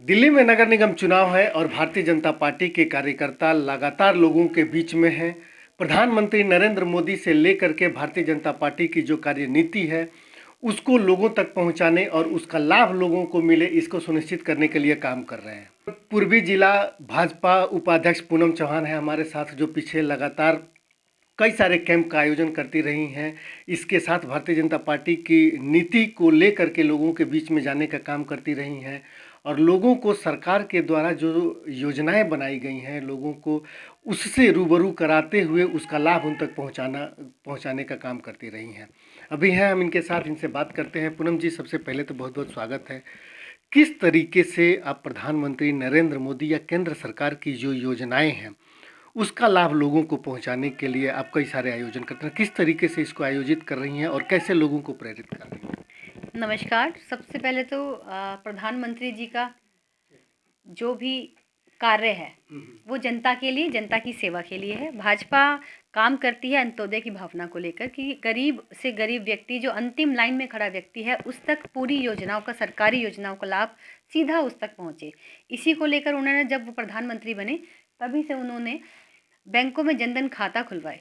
दिल्ली में नगर निगम चुनाव है और भारतीय जनता पार्टी के कार्यकर्ता लगातार लोगों के बीच में हैं। प्रधानमंत्री नरेंद्र मोदी से लेकर के भारतीय जनता पार्टी की जो कार्यनीति है उसको लोगों तक पहुंचाने और उसका लाभ लोगों को मिले, इसको सुनिश्चित करने के लिए काम कर रहे हैं। पूर्वी जिला भाजपा उपाध्यक्ष पूनम चौहान है हमारे साथ, जो पीछे लगातार कई सारे कैंप का आयोजन करती रही हैं। इसके साथ भारतीय जनता पार्टी की नीति को लेकर के लोगों के बीच में जाने का काम करती रही हैं और लोगों को सरकार के द्वारा जो योजनाएं बनाई गई हैं लोगों को उससे रूबरू कराते हुए उसका लाभ उन तक पहुंचाने का काम करती रही हैं। अभी हैं हम इनके साथ, इनसे बात करते हैं। पूनम जी, सबसे पहले तो बहुत बहुत स्वागत है। किस तरीके से आप प्रधानमंत्री नरेंद्र मोदी या केंद्र सरकार की जो योजनाएं हैं उसका लाभ लोगों को पहुंचाने के लिए आप कई सारे आयोजन करते हैं, किस तरीके से इसको आयोजित कर रही हैं और कैसे लोगों को प्रेरित कर रही हैं? नमस्कार। सबसे पहले तो प्रधानमंत्री जी का जो भी कार्य है वो जनता के लिए, जनता की सेवा के लिए है। भाजपा काम करती है अंत्योदय की भावना को लेकर कि गरीब से गरीब व्यक्ति, जो अंतिम लाइन में खड़ा व्यक्ति है, उस तक पूरी योजनाओं का, सरकारी योजनाओं का लाभ सीधा उस तक पहुंचे। इसी को लेकर उन्होंने, जब वो प्रधानमंत्री बने तभी से उन्होंने बैंकों में जनधन खाता खुलवाए।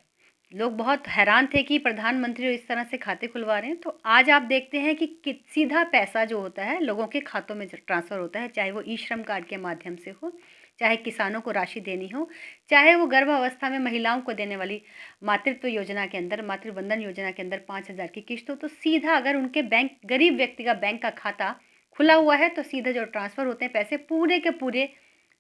लोग बहुत हैरान थे कि प्रधानमंत्री इस तरह से खाते खुलवा रहे हैं। तो आज आप देखते हैं कि सीधा पैसा जो होता है लोगों के खातों में ट्रांसफ़र होता है, चाहे वो ई श्रम कार्ड के माध्यम से हो, चाहे किसानों को राशि देनी हो, चाहे वो गर्भावस्था में महिलाओं को देने वाली मातृत्व योजना के अंदर, मातृवंदन योजना के अंदर 5,000 की किस्त हो। तो सीधा अगर उनके बैंक, गरीब व्यक्ति का बैंक का खाता खुला हुआ है तो सीधा जो ट्रांसफ़र होते हैं पैसे पूरे के पूरे,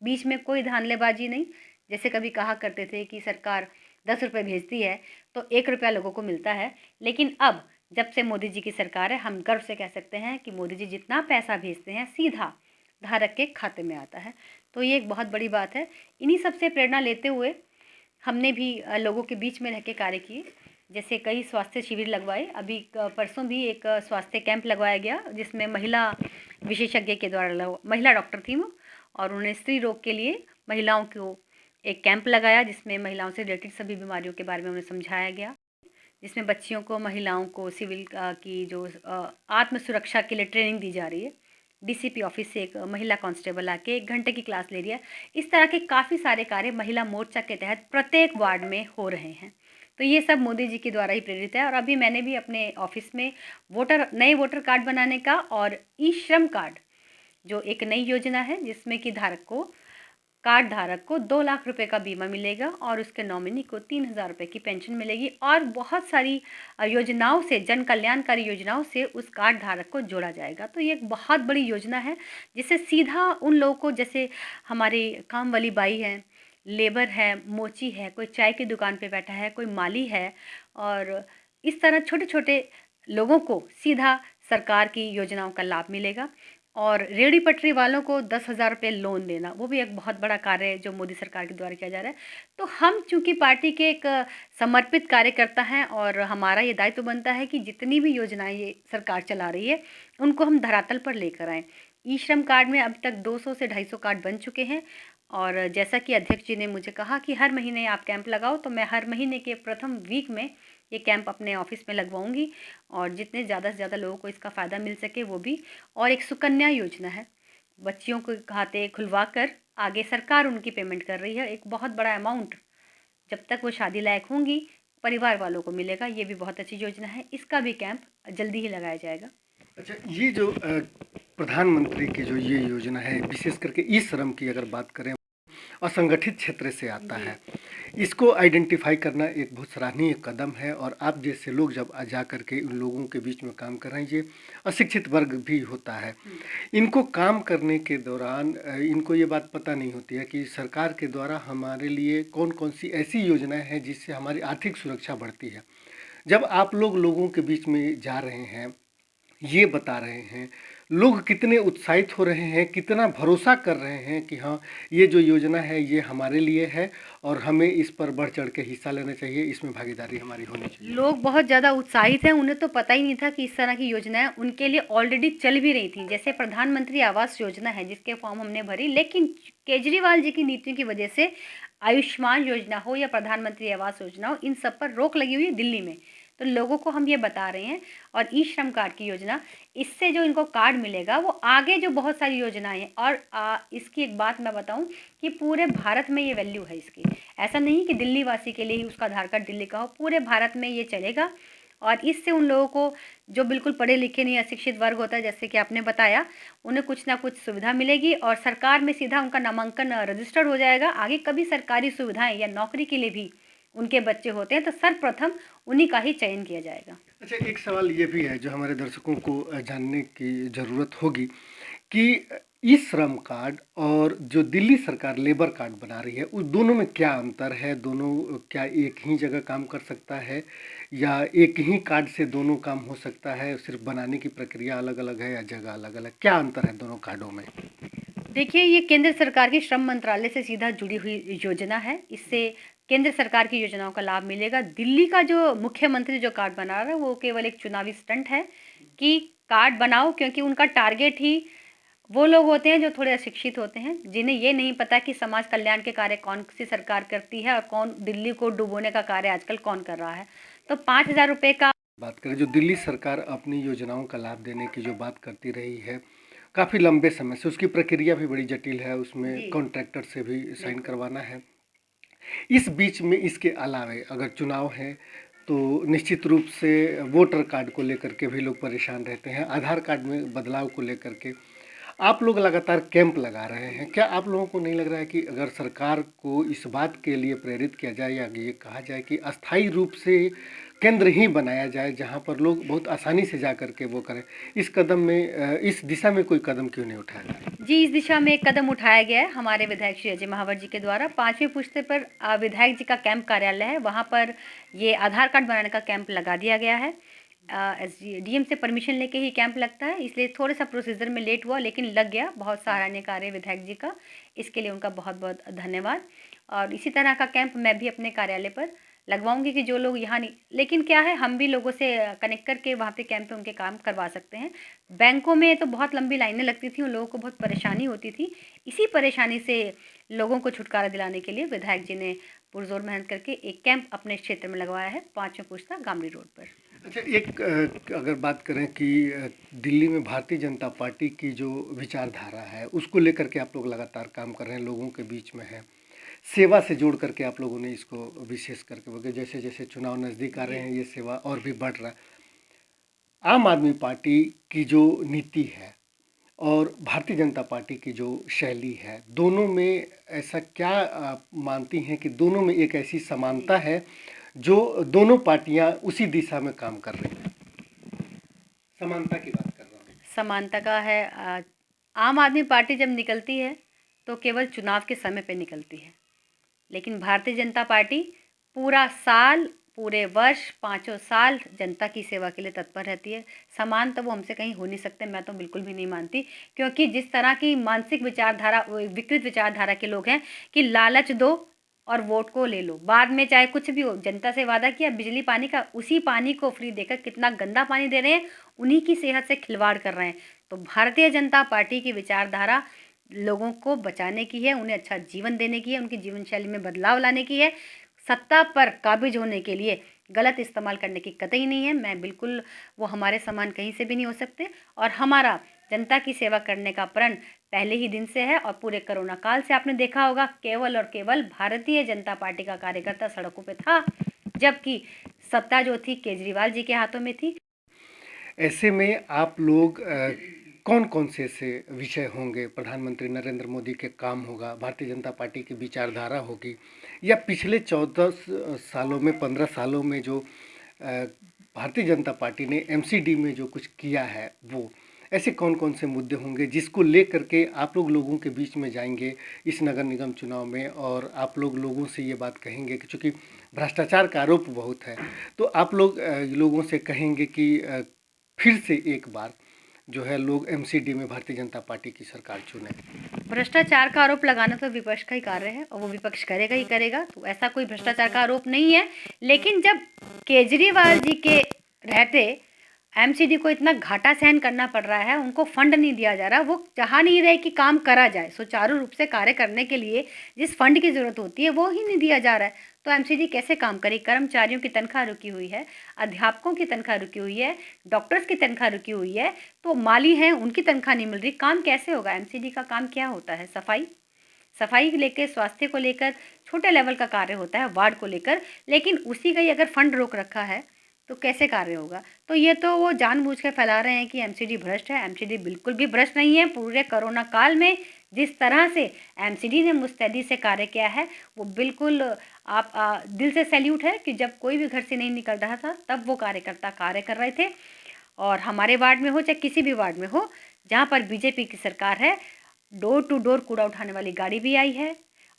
बीच में कोई धांधलेबाजी नहीं। जैसे कभी कहा करते थे कि सरकार 10 रुपये भेजती है तो 1 रुपया लोगों को मिलता है, लेकिन अब जब से मोदी जी की सरकार है हम गर्व से कह सकते हैं कि मोदी जी जितना पैसा भेजते हैं सीधा धारक के खाते में आता है। तो ये एक बहुत बड़ी बात है। इन्हीं सब से प्रेरणा लेते हुए हमने भी लोगों के बीच में रह के कार्य किए। जैसे कई स्वास्थ्य शिविर लगवाए। अभी परसों भी एक स्वास्थ्य कैंप लगवाया गया जिसमें महिला विशेषज्ञ के द्वारा, महिला डॉक्टर थी वो, और उन्होंने स्त्री रोग के लिए महिलाओं को एक कैंप लगाया जिसमें महिलाओं से रिलेटेड सभी बीमारियों के बारे में उन्हें समझाया गया, जिसमें बच्चियों को, महिलाओं को सिविल की जो आत्म सुरक्षा के लिए ट्रेनिंग दी जा रही है। डीसीपी ऑफिस से एक महिला कांस्टेबल आके 1 घंटे की क्लास ले रही है। इस तरह के काफ़ी सारे कार्य महिला मोर्चा के तहत प्रत्येक वार्ड में हो रहे हैं। तो ये सब मोदी जी के द्वारा ही प्रेरित है। और अभी मैंने भी अपने ऑफिस में नए वोटर कार्ड बनाने का और ई श्रम कार्ड, जो एक नई योजना है जिसमें कि कार्ड धारक को 2 लाख रुपए का बीमा मिलेगा और उसके नॉमिनी को 3,000 रुपये की पेंशन मिलेगी, और बहुत सारी योजनाओं से, जन कल्याणकारी योजनाओं से उस कार्ड धारक को जोड़ा जाएगा। तो ये एक बहुत बड़ी योजना है जिससे सीधा उन लोगों को, जैसे हमारी काम वाली बाई है, लेबर है, मोची है, कोई चाय की दुकान पे बैठा है, कोई माली है, और इस तरह छोटे छोटे लोगों को सीधा सरकार की योजनाओं का लाभ मिलेगा। और रेहड़ी पटरी वालों को 10,000 रुपये लोन देना, वो भी एक बहुत बड़ा कार्य है जो मोदी सरकार के द्वारा किया जा रहा है। तो हम चूँकि पार्टी के एक समर्पित कार्यकर्ता हैं और हमारा ये दायित्व बनता है कि जितनी भी योजनाएं ये सरकार चला रही है उनको हम धरातल पर लेकर आएँ। ई श्रम कार्ड में अब तक 200 से 250 कार्ड बन चुके हैं, और जैसा कि अध्यक्ष जी ने मुझे कहा कि हर महीने आप कैंप लगाओ, तो मैं हर महीने के प्रथम वीक में ये कैंप अपने ऑफिस में लगवाऊंगी और जितने ज़्यादा से ज़्यादा लोगों को इसका फ़ायदा मिल सके वो भी। और एक सुकन्या योजना है, बच्चियों को खाते खुलवा कर आगे सरकार उनकी पेमेंट कर रही है। एक बहुत बड़ा अमाउंट जब तक वो शादी लायक होंगी परिवार वालों को मिलेगा। ये भी बहुत अच्छी योजना है, इसका भी कैंप जल्दी ही लगाया जाएगा। अच्छा, ये जो प्रधानमंत्री की जो ये योजना है, विशेष करके ई श्रम की अगर बात करें, असंगठित क्षेत्र से आता है, इसको आइडेंटिफाई करना एक बहुत सराहनीय कदम है। और आप जैसे लोग जब जा कर के उन लोगों के बीच में काम कर रहे हैं, ये अशिक्षित वर्ग भी होता है, इनको काम करने के दौरान इनको ये बात पता नहीं होती है कि सरकार के द्वारा हमारे लिए कौन कौन सी ऐसी योजनाएं हैं जिससे हमारी आर्थिक सुरक्षा बढ़ती है। जब आप लोगों के बीच में जा रहे हैं, ये बता रहे हैं, लोग कितने उत्साहित हो रहे हैं, कितना भरोसा कर रहे हैं कि हाँ, ये जो योजना है ये हमारे लिए है और हमें इस पर बढ़ चढ़ के हिस्सा लेना चाहिए, इसमें भागीदारी हमारी होनी चाहिए। लोग बहुत ज़्यादा उत्साहित हैं। उन्हें तो पता ही नहीं था कि इस तरह की योजनाएं उनके लिए ऑलरेडी चल भी रही थी। जैसे प्रधानमंत्री आवास योजना है जिसके फॉर्म हमने भरी, लेकिन केजरीवाल जी की नीतियों की वजह से आयुष्मान योजना हो या प्रधानमंत्री आवास योजना हो, इन सब पर रोक लगी हुई है दिल्ली में। तो लोगों को हम ये बता रहे हैं। और ई श्रम कार्ड की योजना इससे जो इनको कार्ड मिलेगा वो आगे जो बहुत सारी योजनाएं हैं। और इसकी एक बात मैं बताऊं कि पूरे भारत में ये वैल्यू है इसकी। ऐसा नहीं कि दिल्ली वासी के लिए ही उसका आधार कार्ड दिल्ली का हो, पूरे भारत में ये चलेगा। और इससे उन लोगों को जो बिल्कुल पढ़े लिखे नहीं अशिक्षित वर्ग होता है, जैसे कि आपने बताया, उन्हें कुछ ना कुछ सुविधा मिलेगी और सरकार में सीधा उनका नामांकन रजिस्टर्ड हो जाएगा। आगे कभी सरकारी सुविधाएं या नौकरी के लिए भी उनके बच्चे होते हैं तो सर्वप्रथम उन्हीं का ही चयन किया जाएगा। अच्छा, एक सवाल ये भी है जो हमारे दर्शकों को जानने की ज़रूरत होगी कि ई श्रम कार्ड और जो दिल्ली सरकार लेबर कार्ड बना रही है उस दोनों में क्या अंतर है? दोनों क्या एक ही जगह काम कर सकता है या एक ही कार्ड से दोनों काम हो सकता है? सिर्फ बनाने की प्रक्रिया अलग अलग है या जगह अलग अलग? क्या अंतर है दोनों कार्डों में? देखिए, ये केंद्र सरकार की श्रम मंत्रालय से सीधा जुड़ी हुई योजना है। इससे केंद्र सरकार की योजनाओं का लाभ मिलेगा। दिल्ली का जो मुख्यमंत्री जो कार्ड बना रहा है वो केवल एक चुनावी स्टंट है कि कार्ड बनाओ, क्योंकि उनका टारगेट ही वो लोग होते हैं जो थोड़े अशिक्षित होते हैं, जिन्हें ये नहीं पता कि समाज कल्याण के कार्य कौन सी सरकार करती है और कौन दिल्ली को डुबोने का कार्य आजकल कौन कर रहा है। तो 5,000 रुपये का बात करें, जो दिल्ली सरकार अपनी योजनाओं का लाभ देने की जो बात करती रही है काफ़ी लंबे समय से, उसकी प्रक्रिया भी बड़ी जटिल है, उसमें कॉन्ट्रैक्टर से भी साइन करवाना है। इस बीच में इसके अलावे अगर चुनाव है तो निश्चित रूप से वोटर कार्ड को लेकर के भी लोग परेशान रहते हैं, आधार कार्ड में बदलाव को लेकर के आप लोग लगातार कैंप लगा रहे हैं। क्या आप लोगों को नहीं लग रहा है कि अगर सरकार को इस बात के लिए प्रेरित किया जाए या ये कहा जाए कि अस्थायी रूप से केंद्र ही बनाया जाए जहां पर लोग बहुत आसानी से जा कर के वो करें, इस कदम में इस दिशा में कोई कदम क्यों नहीं उठाया जाए? जी, इस दिशा में एक कदम उठाया गया है हमारे विधायक श्री अजय महावर जी के द्वारा। 5वीं पुश्ते पर विधायक जी का कैंप कार्यालय है, वहाँ पर ये आधार कार्ड बनाने का कैंप लगा दिया गया है। डीएम से परमिशन लेके ही कैंप लगता है, इसलिए थोड़ा सा प्रोसीजर में लेट हुआ लेकिन लग गया। बहुत सराहनीय कार्य विधायक जी का, इसके लिए उनका बहुत बहुत धन्यवाद। और इसी तरह का कैंप मैं भी अपने कार्यालय पर लगवाऊंगी कि जो लोग यहाँ नहीं, लेकिन क्या है, हम भी लोगों से कनेक्ट करके वहाँ पे कैंप पे उनके काम करवा सकते हैं। बैंकों में तो बहुत लंबी लाइनें लगती थी, उन लोगों को बहुत परेशानी होती थी। इसी परेशानी से लोगों को छुटकारा दिलाने के लिए विधायक जी ने पुरजोर मेहनत करके एक कैंप अपने क्षेत्र में लगवाया है, 5वें पुश्ता गामड़ी रोड पर। अच्छा, एक अगर बात करें कि दिल्ली में भारतीय जनता पार्टी की जो विचारधारा है उसको लेकर के आप लोग लगातार काम कर रहे हैं, लोगों के बीच में है, सेवा से जोड़ करके आप लोगों ने इसको विशेष करके बोले, जैसे जैसे चुनाव नज़दीक आ रहे हैं ये सेवा और भी बढ़ रहा है। आम आदमी पार्टी की जो नीति है और भारतीय जनता पार्टी की जो शैली है, दोनों में ऐसा क्या आप मानती हैं कि दोनों में एक ऐसी समानता है जो दोनों पार्टियां उसी दिशा में काम कर रही हैं? समानता की बात कर रहा हूँ। समानता का है, आम आदमी पार्टी जब निकलती है तो केवल चुनाव के समय पे निकलती है, लेकिन भारतीय जनता पार्टी पूरा साल, पूरे वर्ष, 5 साल जनता की सेवा के लिए तत्पर रहती है। समान तो वो हमसे कहीं हो नहीं सकते, मैं तो बिल्कुल भी नहीं मानती, क्योंकि जिस तरह की मानसिक विचारधारा, विकृत विचारधारा के लोग हैं कि लालच दो और वोट को ले लो, बाद में चाहे कुछ भी हो। जनता से वादा किया बिजली पानी का, उसी पानी को फ्री देकर कितना गंदा पानी दे रहे हैं, उन्हीं की सेहत से खिलवाड़ कर रहे हैं। तो भारतीय जनता पार्टी की विचारधारा लोगों को बचाने की है, उन्हें अच्छा जीवन देने की है, उनकी जीवन शैली में बदलाव लाने की है। सत्ता पर काबिज होने के लिए गलत इस्तेमाल करने की कतई नहीं है। मैं बिल्कुल, वो हमारे समान कहीं से भी नहीं हो सकते। और हमारा जनता की सेवा करने का प्रण पहले ही दिन से है। और पूरे कोरोना काल से आपने देखा होगा, केवल और केवल भारतीय जनता पार्टी का कार्यकर्ता सड़कों पे था, जबकि सत्ता जो थी केजरीवाल जी के हाथों में थी। ऐसे में आप लोग कौन कौन से ऐसे विषय होंगे, प्रधानमंत्री नरेंद्र मोदी के काम होगा, भारतीय जनता पार्टी की विचारधारा होगी, या पिछले 14 सालों में, 15 सालों में जो भारतीय जनता पार्टी ने एमसीडी में जो कुछ किया है, वो ऐसे कौन कौन से मुद्दे होंगे जिसको लेकर के आप लोग लोगों के बीच में जाएंगे इस नगर निगम चुनाव में, और आप लोग लोगों से ये बात कहेंगे कि चूँकि भ्रष्टाचार का आरोप बहुत है, तो आप लोग लोगों से कहेंगे कि फिर से एक बार जो है लोग एमसीडी में भारतीय जनता पार्टी की सरकार चुने? भ्रष्टाचार का आरोप लगाना तो विपक्ष का ही कार्य है और वो विपक्ष करेगा ही करेगा, तो ऐसा कोई भ्रष्टाचार का आरोप नहीं है। लेकिन जब केजरीवाल जी के रहते एमसीडी को इतना घाटा सहन करना पड़ रहा है, उनको फंड नहीं दिया जा रहा, वो चाह नहीं रहे कि काम करा जाए, सुचारू रूप से कार्य करने के लिए जिस फंड की ज़रूरत होती है वो ही नहीं दिया जा रहा है, तो एमसीडी कैसे काम करे? कर्मचारियों की तनख्वाह रुकी हुई है, अध्यापकों की तनख्वाह रुकी हुई है, डॉक्टर्स की तनख्वाह रुकी हुई है, तो माली हैं उनकी तनख्वाह नहीं मिल रही, काम कैसे होगा? एमसीडी का काम क्या होता है? सफाई लेकर, स्वास्थ्य को लेकर छोटे लेवल का कार्य होता है, वार्ड को लेकर, लेकिन उसी का ही अगर फंड रोक रखा है तो कैसे कार्य होगा? तो ये तो वो जानबूझ कर फैला रहे हैं कि एमसीडी भ्रष्ट है। एमसीडी बिल्कुल भी भ्रष्ट नहीं है। पूरे कोरोना काल में जिस तरह से एमसीडी ने मुस्तैदी से कार्य किया है, वो बिल्कुल आप दिल से सैल्यूट है कि जब कोई भी घर से नहीं निकल रहा था तब वो कार्यकर्ता कार्य कर रहे थे। और हमारे वार्ड में हो चाहे किसी भी वार्ड में हो, जहाँ पर बीजेपी की सरकार है, डोर टू डोर कूड़ा उठाने वाली गाड़ी भी आई है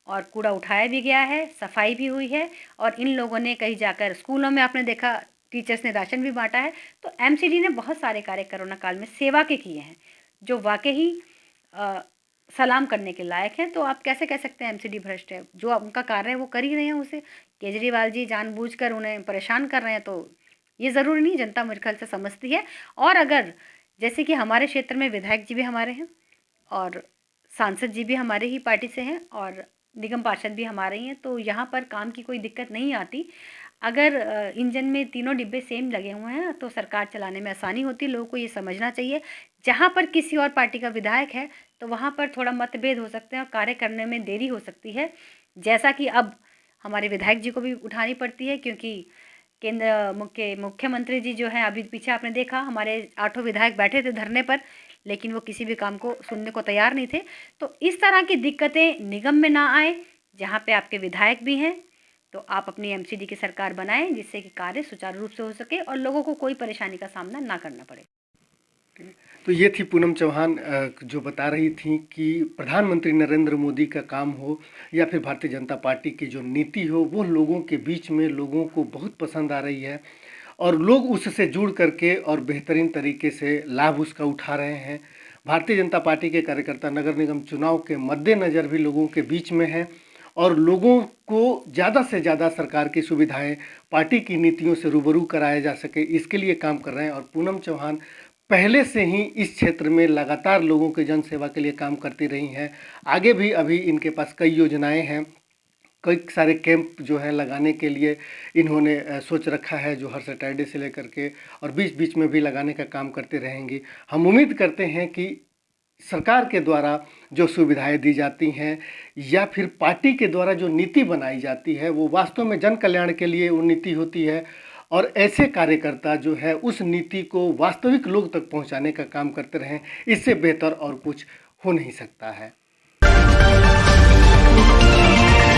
और कूड़ा उठाया भी गया है, सफाई भी हुई है। और इन लोगों ने कहीं जाकर स्कूलों में आपने देखा टीचर्स ने राशन भी बांटा है। तो एमसीडी ने बहुत सारे कार्य कोरोना काल में सेवा के किए हैं जो वाकई सलाम करने के लायक हैं। तो आप कैसे कह सकते हैं एमसीडी भ्रष्ट है? जो उनका कार्य है वो कर ही रहे हैं उसे। केजरीवाल जी जानबूझकर उन्हें परेशान कर रहे हैं, तो ये ज़रूरी नहीं, जनता मेरे ख्याल से समझती है। और अगर जैसे कि हमारे क्षेत्र में विधायक जी भी हमारे हैं और सांसद जी भी हमारे ही पार्टी से हैं और निगम पार्षद भी हमारे ही हैं, तो यहाँ पर काम की कोई दिक्कत नहीं आती। अगर इंजन में तीनों डिब्बे सेम लगे हुए हैं तो सरकार चलाने में आसानी होती है। लोगों को ये समझना चाहिए। जहाँ पर किसी और पार्टी का विधायक है तो वहाँ पर थोड़ा मतभेद हो सकते हैं और कार्य करने में देरी हो सकती है, जैसा कि अब हमारे विधायक जी को भी उठानी पड़ती है, क्योंकि मुख्यमंत्री जी जो हैं, अभी पीछे आपने देखा हमारे 8 विधायक बैठे थे धरने पर, लेकिन वो किसी भी काम को सुनने को तैयार नहीं थे। तो इस तरह की दिक्कतें निगम में ना आए, जहाँ पे आपके विधायक भी हैं। तो आप अपनी एमसीडी की सरकार बनाएं जिससे कि कार्य सुचारू रूप से हो सके और लोगों को कोई परेशानी का सामना ना करना पड़े। तो ये थी पूनम चौहान जो बता रही थी कि प्रधानमंत्री नरेंद्र मोदी का काम हो या फिर भारतीय जनता पार्टी की जो नीति हो, वो लोगों के बीच में लोगों को बहुत पसंद आ रही है और लोग उससे जुड़ करके और बेहतरीन तरीके से लाभ उसका उठा रहे हैं। भारतीय जनता पार्टी के कार्यकर्ता नगर निगम चुनाव के मद्देनज़र भी लोगों के बीच में हैं और लोगों को ज़्यादा से ज़्यादा सरकार की सुविधाएं, पार्टी की नीतियों से रूबरू कराया जा सके, इसके लिए काम कर रहे हैं। और पूनम चौहान पहले से ही इस क्षेत्र में लगातार लोगों के जन सेवा के लिए काम करती रही हैं। आगे भी अभी इनके पास कई योजनाएं हैं, कई सारे कैंप जो है लगाने के लिए इन्होंने सोच रखा है, जो हर सैटरडे से लेकर के और बीच बीच में भी लगाने का काम करते रहेंगी। हम उम्मीद करते हैं कि सरकार के द्वारा जो सुविधाएं दी जाती हैं या फिर पार्टी के द्वारा जो नीति बनाई जाती है वो वास्तव में जन कल्याण के लिए वो नीति होती है और ऐसे कार्यकर्ता जो है उस नीति को वास्तविक लोग तक पहुंचाने का काम करते रहें। इससे बेहतर और कुछ हो नहीं सकता है।